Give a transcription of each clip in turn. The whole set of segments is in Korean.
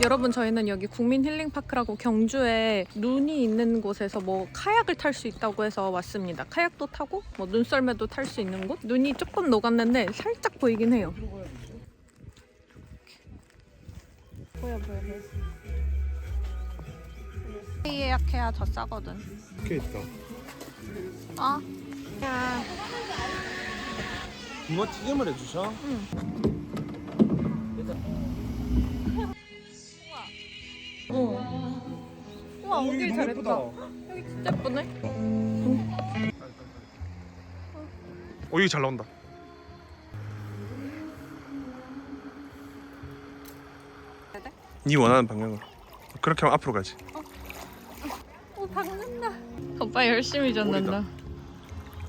여러분 저희는 여기 국민힐링파크라고 경주에 눈이 있는 곳에서 뭐 카약을 탈 수 있다고 해서 왔습니다. 카약도 타고 뭐 눈썰매도 탈 수 있는 곳. 눈이 조금 녹았는데 살짝 보이긴 해요. 보여. 예약해야 더 싸거든. 이렇게 있다. 아. 야. 붕어 튀김을 해주셔? 우와, 오길 너무 잘했다. 예쁘다. 여기 진짜 예쁘네. 여기 잘 나온다. 네 원하는 방향으로. 그렇게 하면 앞으로 가지. 오, 박는다. 오빠 열심히 젓는다.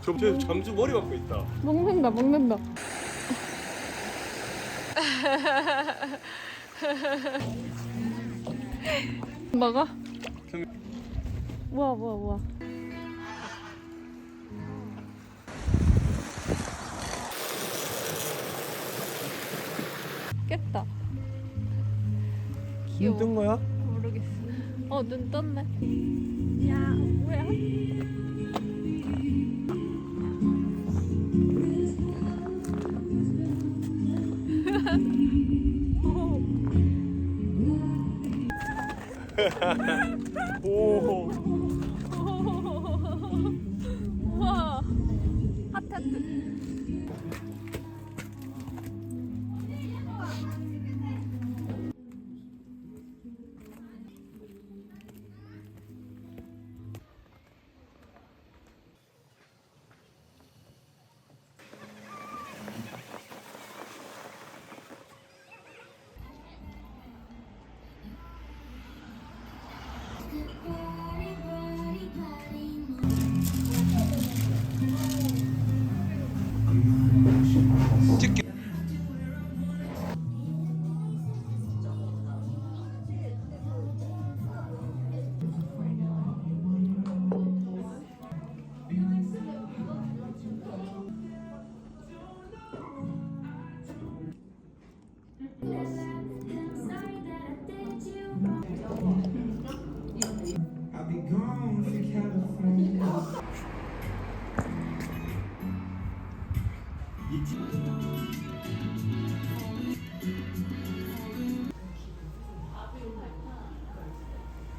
저 잠주 머리 박고 있다. 먹는다. 먹어? 우와. 깼다. 귀여워. 눈 뜬 거야? 모르겠어. 눈 떴네. 야, 뭐야? 오. 우와. 하트. 찍기.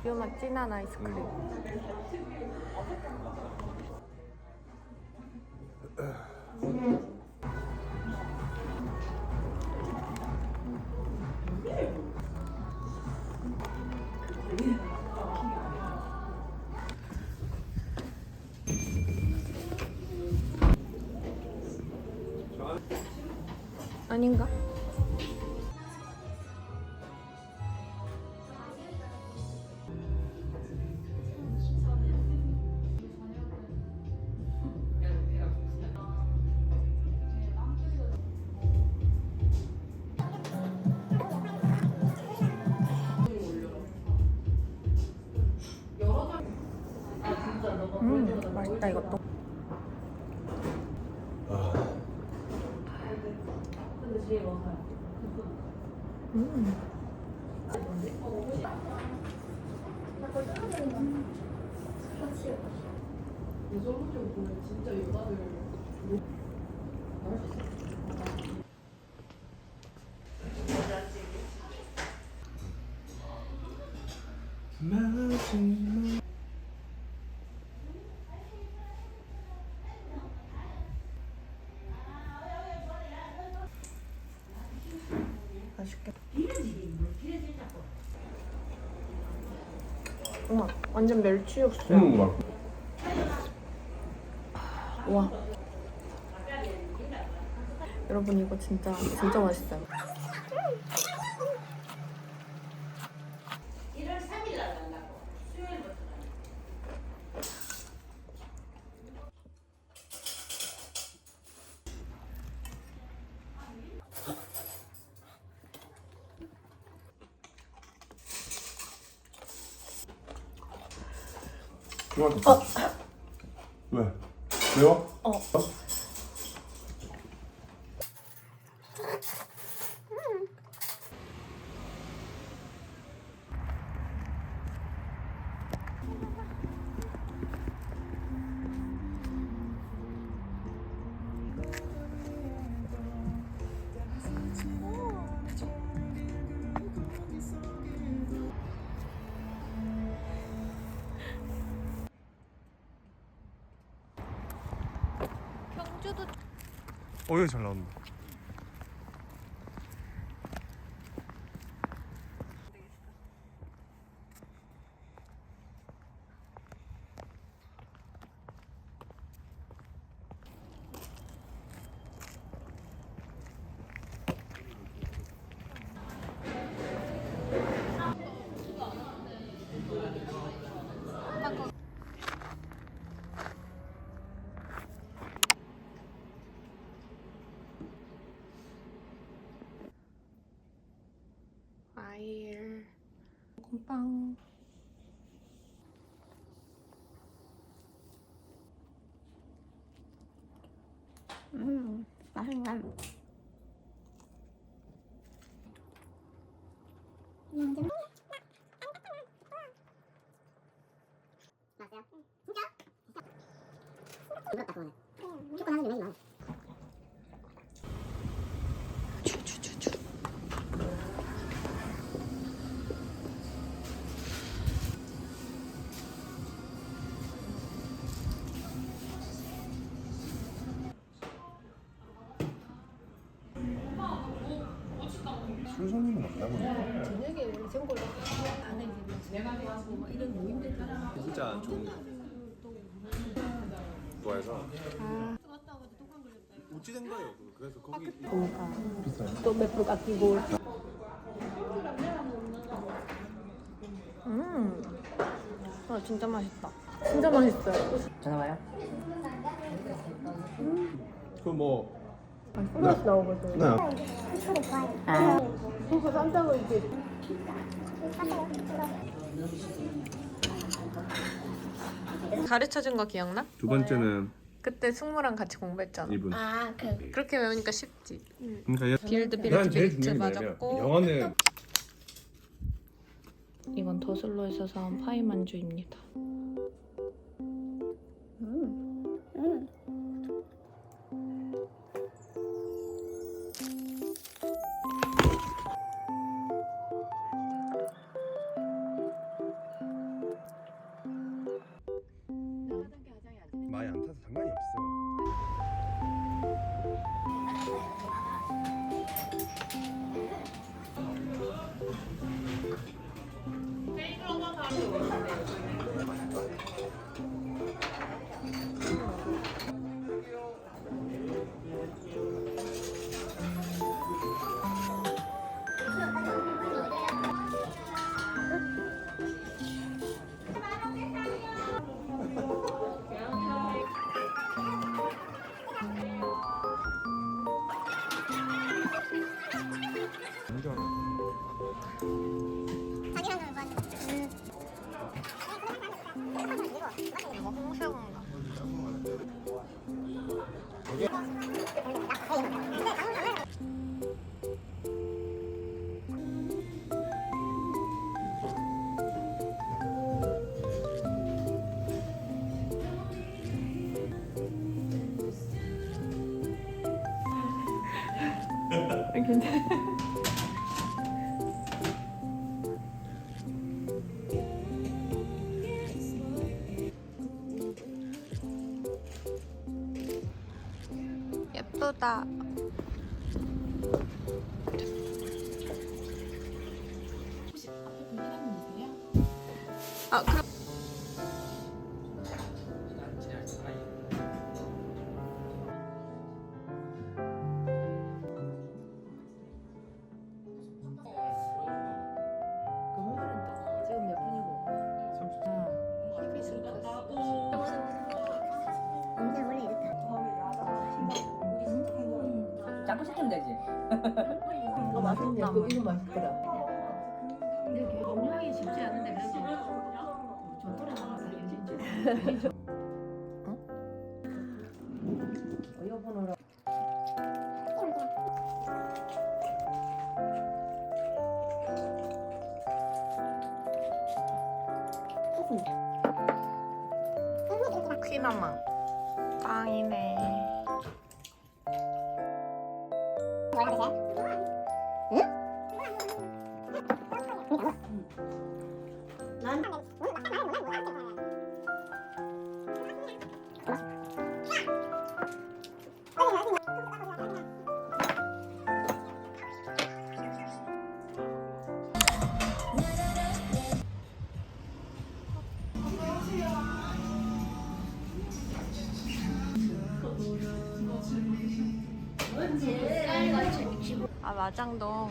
유맛 진한 아이스크림. 아닌가? 맛있다 이것도. 맛있겠다. 우와, 완전 멸치 육수야. 와. 여러분 이거 진짜 맛있어요. 왜? 매워? 여기 잘 나온다. 과일 곰빵. 맛있네. 맞아요? 진짜? 이거 그거네. 무조건 하는 게 매일 많아. 추추추추. 순서는 맞다고. 저녁에 우리 전골 안에 이제 뭐 이런 모임들 진짜 좋은 거. 좋아해서. 어찌된 거예요? 그래서 거기 또 몇 프로 깎이고. 진짜 맛있다. 진짜 맛있어요. 전화 와요? 그 뭐. 플러스 나오거든. 네. 아, 그거 산다고 이제 가르쳐준 거 기억나? 두 번째는 그때 승무랑 같이 공부했잖아. 이분. 그렇게 외우니까 쉽지. 그러니까 빌드 난 제일 빌트 중요한 게 맞았고. 영어는 이건 더슬로에서 사온 파이 만주입니다. 많이 안 타서 상관이 없어. 이거 홍새우인가? 괜찮아. 예쁘다. 아, 그럼 지금 몇 분이고? 30분. 엄마 원래 이렇다. 자꾸 시키면 되지. 이거 맛있네. 이거 맛있더라. 이렇게 음식이 쉽지 않은데 그래도 좋더라. 진짜. 여보는 피나마 빵이네. 아 마장동.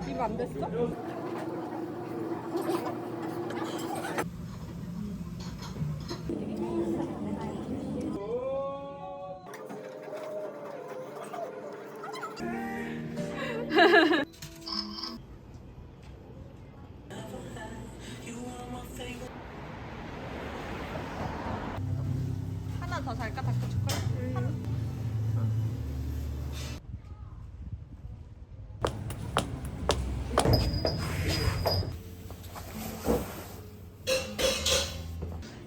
이거 안 됐어? 하나 더 살까? 다크 초콜릿?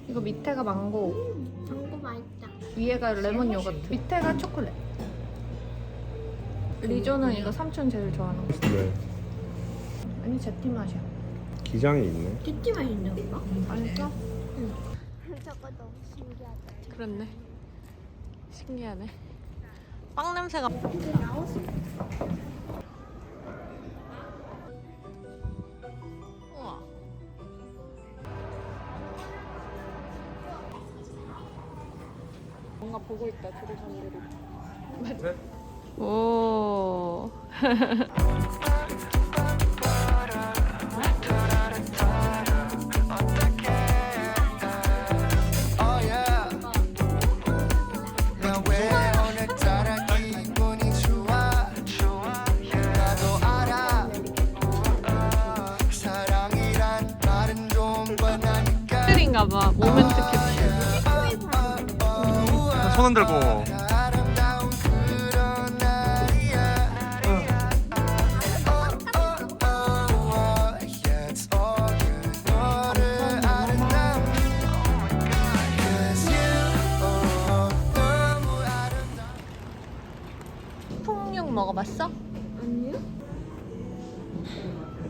이거 밑에가 망고, 망고 맛있다. 위에가 레몬 요거트, 밑에가 초콜릿. 리조는 이거 삼촌 제일 좋아하는 거. 네. 아니 제티 맛이야. 기장이 있네. 찌찌 맛있는 거? 맛있어? 저거 너무 신기하다. 그렇네. 신기하네. 빵 냄새가. 우와. 뭔가 보고 있다 둘이 잠들이. 네? 오. 인가 봐. 모멘트 캡슐. 손 흔들고. 풍육 먹어봤어? 아니요?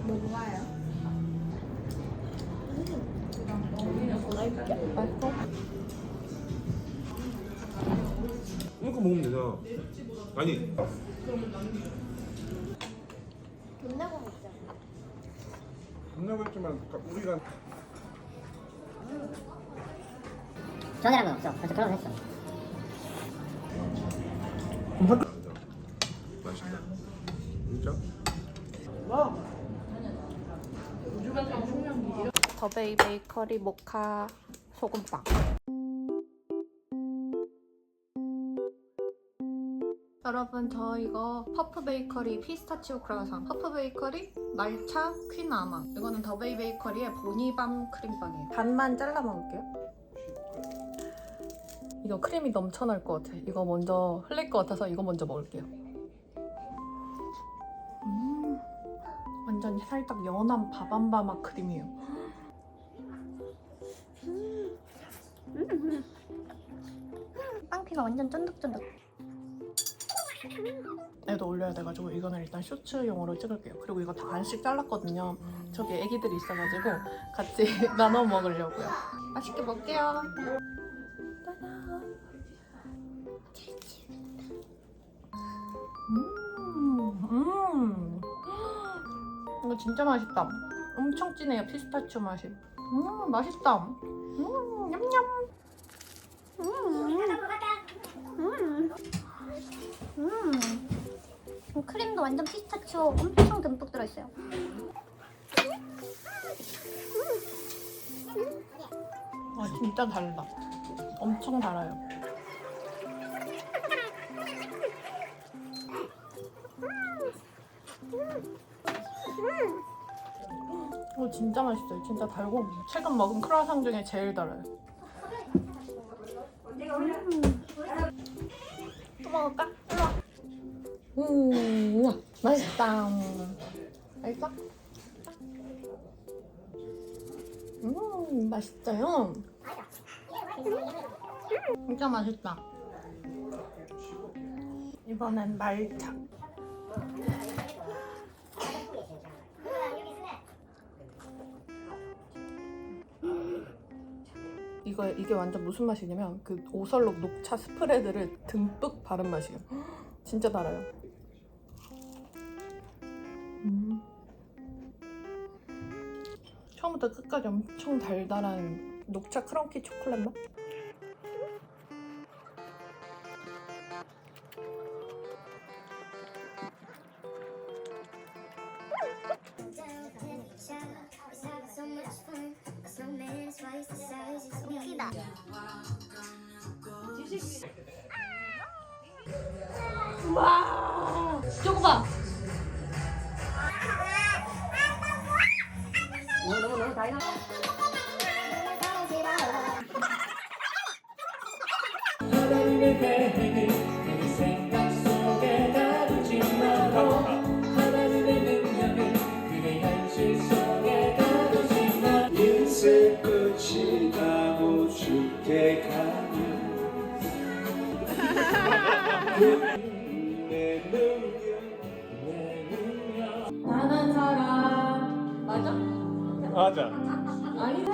뭔가요? 맛있어? 이거 먹으면 되잖아. 아니. 돈 내고 먹자. 끝나고 했지만 우리가 전이란 건 없어. 벌써 결혼했어. 맛있다. 진짜? 더베이 베이커리 모카 소금빵. 여러분 저 이거 퍼프 베이커리 피스타치오 크라상, 퍼프 베이커리 말차 퀸 아마, 이거는 더베이 베이커리의 보니밤 크림빵이에요. 반만 잘라 먹을게요. 이거 크림이 넘쳐날 것 같아. 이거 먼저 흘릴 것 같아서 이거 먼저 먹을게요. 완전 살짝 연한 바밤바마 크림이에요. 빵피가 완전 쫀득쫀득. 얘도 올려야 돼가지고 이거는 일단 쇼츠용으로 찍을게요. 그리고 이거 다 반씩 잘랐거든요. 저기 애기들이 있어가지고 같이 나눠 먹으려고요. 맛있게 먹게요. 짜잔. 이거 진짜 맛있다. 엄청 진해요, 피스타치오 맛이. 맛있다. 냠냠. 크림도 완전 피스타치오 엄청 듬뿍 들어있어요. 아 진짜 달다. 엄청 달아요. 이거 진짜 맛있어요. 진짜 달고 최근 먹은 크루아상 중에 제일 달아요. 또 먹을까? 우와 맛있다. 맛있어? 맛있어요. 진짜 맛있다. 이번엔 말차. 이게 완전 무슨 맛이냐면 그 오설록 녹차 스프레드를 듬뿍 바른 맛이에요. 진짜 달아요. 처음부터 끝까지 엄청 달달한 녹차 크런키 초콜릿 맛? 와, 저거 봐. 너무 달라. 하나님의 계획을 그 생각 속에 다루지 마라. 하나님의 능력을 그의 현실 속에 다루지 마. 인생 끝이 나고 죽게 가면 내 능력 나는 사람 맞아? 맞아. 아니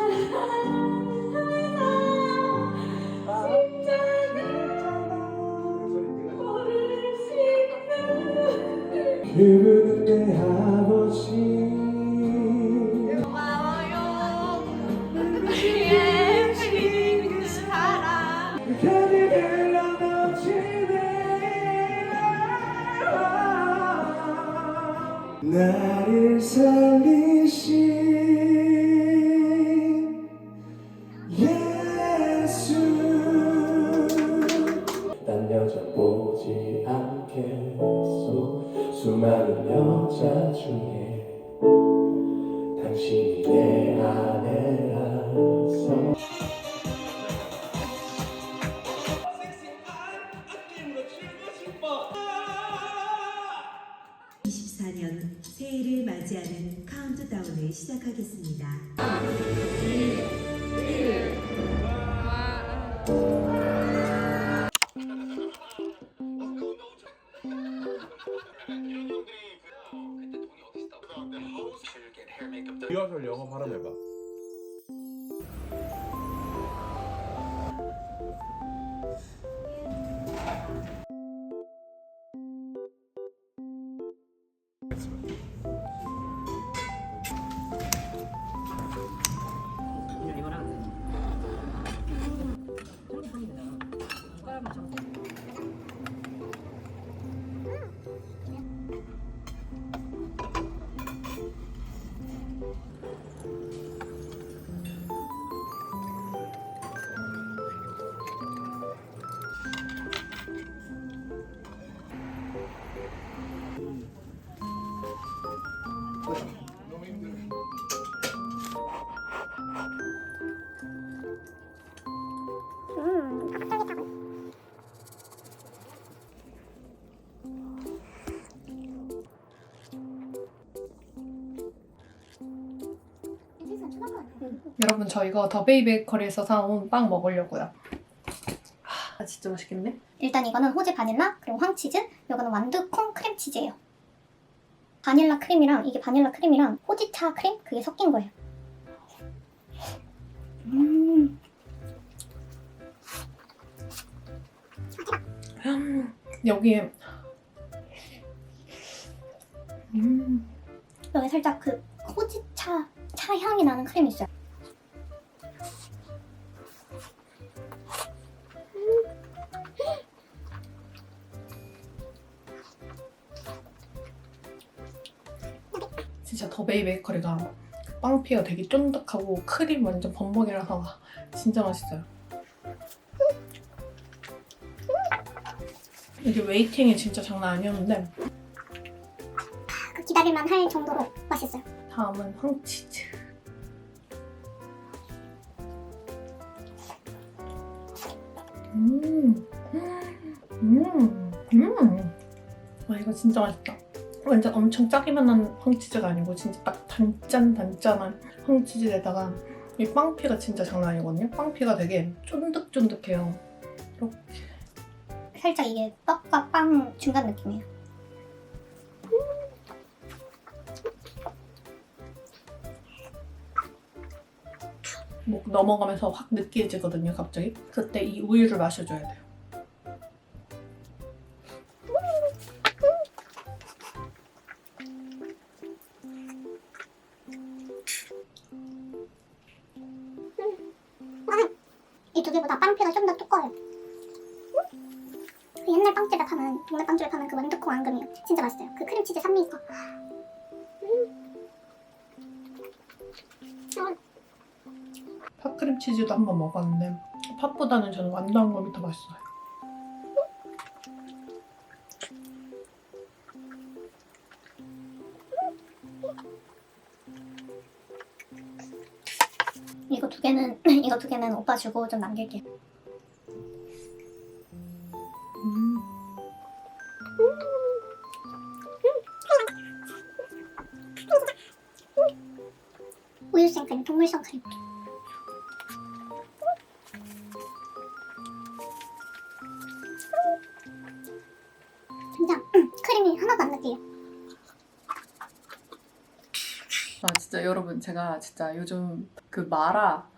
그분은 내 아버지. 고마워요. 우리의 그 사랑. 별이 별로 넘치네. 나를 살리신 예수. 딴 여자 보지 않겠소. 수많은 여자 중에 당신이 내 아내라서. 2024년 새해를 맞이하는 카운트다운을 시작하겠습니다. 리허설 영어 발음해봐. 여러분 저 이거 더베이 베이커리에서 사온 빵 먹으려고요. 아 진짜 맛있겠네. 일단 이거는 호주 바닐라 그리고 황치즈, 이거는 완두 콩 크림치즈예요. 바닐라 크림이랑 이게 바닐라 크림이랑 호지차 크림 그게 섞인 거예요. 여기에 여기 살짝 그 호지차 차 향이 나는 크림이 있어요. 진짜 더베이 베이커리가 빵피가 되게 쫀득하고 크림 완전 범벅이라서 진짜 맛있어요. 이게 웨이팅이 진짜 장난 아니었는데 그 기다릴만 할 정도로 맛있어요. 다음은 황치즈. 와 이거 진짜 맛있다. 완전 엄청 짜기만 한 황치즈가 아니고 진짜 딱 단짠단짠한 황치즈에다가 이 빵피가 진짜 장난 아니거든요. 빵피가 되게 쫀득쫀득해요. 이렇게. 살짝 이게 떡과 빵 중간 느낌이에요. 목 넘어가면서 확 느끼해지거든요, 갑자기. 그때 이 우유를 마셔줘야 돼요. 이 두 개보다 빵피가 좀 더 두꺼워요. 그 옛날 빵집에 파는, 동네 빵집에 파는 그 완두콩 앙금이요. 진짜 맛있어요. 그 크림치즈 산미가. 팥크림치즈도 한번 먹었는데 팥보다는 저는 완두 앙금이 더 맛있어요. 이거 두 개는 오빠 주고 좀 남길게요. 우유 생크림, 동물 생크림. 진짜 크림이 하나도 안 느껴요. 아 진짜 여러분, 제가 진짜 요즘 그 마라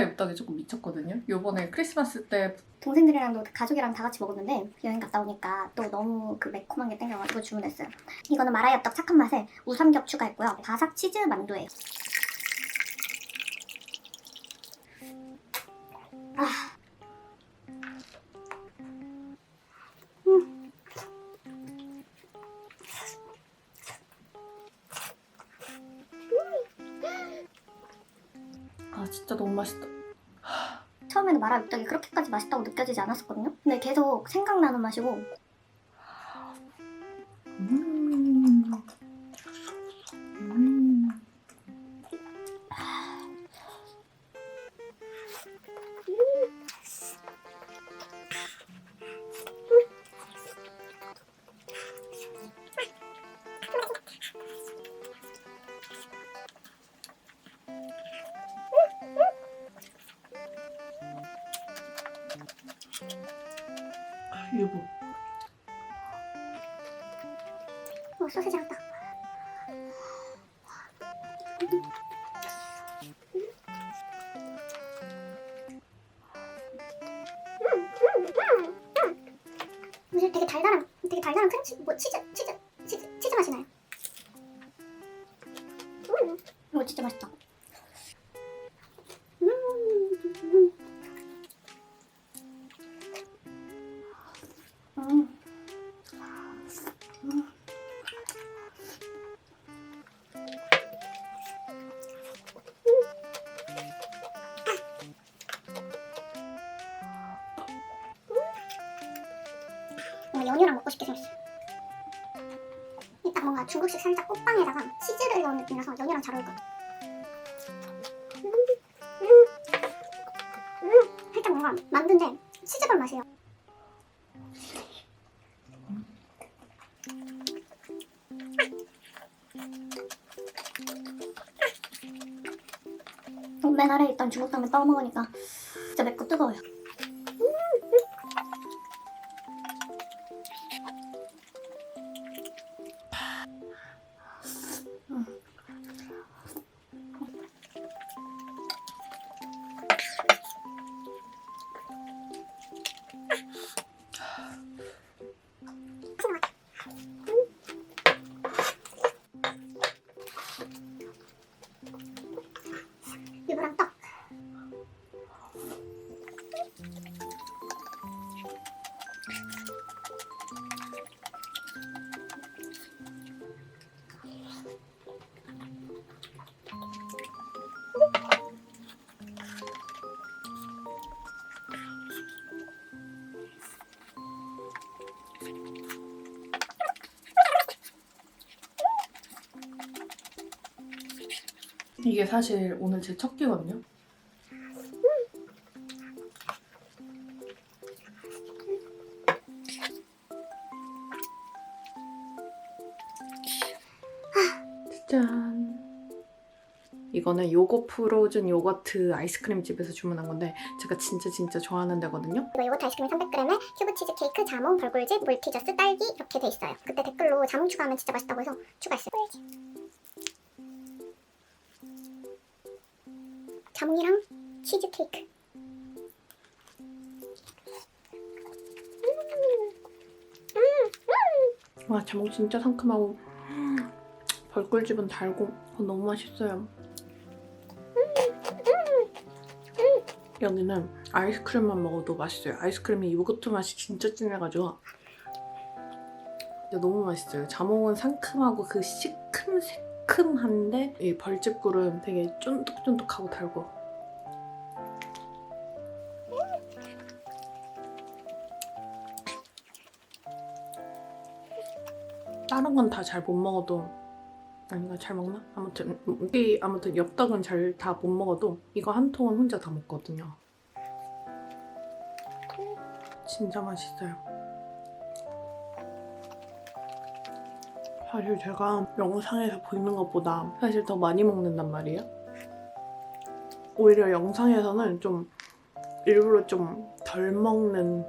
엽떡에 조금 미쳤거든요. 요번에 크리스마스 때 동생들이랑도 가족이랑 다 같이 먹었는데 여행 갔다 오니까 또 너무 그 매콤한 게 땡겨가지고 주문했어요. 이거는 마라엽떡 착한 맛에 우삼겹 추가했고요. 바삭 치즈 만두예요. 아 진짜 너무 맛있다. 처음에는 마라엽떡이 그렇게까지 맛있다고 느껴지지 않았었거든요. 근데 계속 생각나는 맛이고 여보. 소세지 한다. 무슨 되게 달달한 크림치, 뭐 치즈 맛이 나요. 이거 진짜 맛있다. 뭔가 연유랑 먹고 싶게 생겼어요. 일단 뭔가 중국식 살짝 꽃빵에다가 치즈를 넣은 느낌이라서 연유랑 잘 어울릴 것 같아요. 살짝 뭔가 만두인데 치즈볼 맛이에요. 맨 아래에 있던 중국 당면 떠 먹으니까 진짜 맵고 뜨거워요. 유부랑 떡. 이게 사실 오늘 제 첫 끼거든요. 짠! 이거는 요거 프로즌 요거트 아이스크림 집에서 주문한 건데 제가 진짜 좋아하는 데거든요. 이거 요거트 아이스크림 300g에 큐브 치즈케이크, 자몽, 벌꿀즙, 물티저스, 딸기 이렇게 돼 있어요. 그때 댓글로 자몽 추가하면 진짜 맛있다고 해서 추가했어요. 자몽이랑 치즈케이크. 와, 자몽 진짜 상큼하고 벌꿀즙은 달고 너무 맛있어요. 여기는 아이스크림만 먹어도 맛있어요. 아이스크림이 요거트 맛이 진짜 진해가지고 진짜 너무 맛있어요. 자몽은 상큼하고 그 시큼새큼한데 이 벌집꿀은 되게 쫀득쫀득하고 달고. 다른 건 다 잘 못 먹어도 아닌가? 잘 먹나? 아무튼 엽떡은 잘 다 못 먹어도 이거 한 통은 혼자 다 먹거든요. 진짜 맛있어요. 사실 제가 영상에서 보이는 것보다 사실 더 많이 먹는단 말이에요. 오히려 영상에서는 좀 일부러 좀 덜 먹는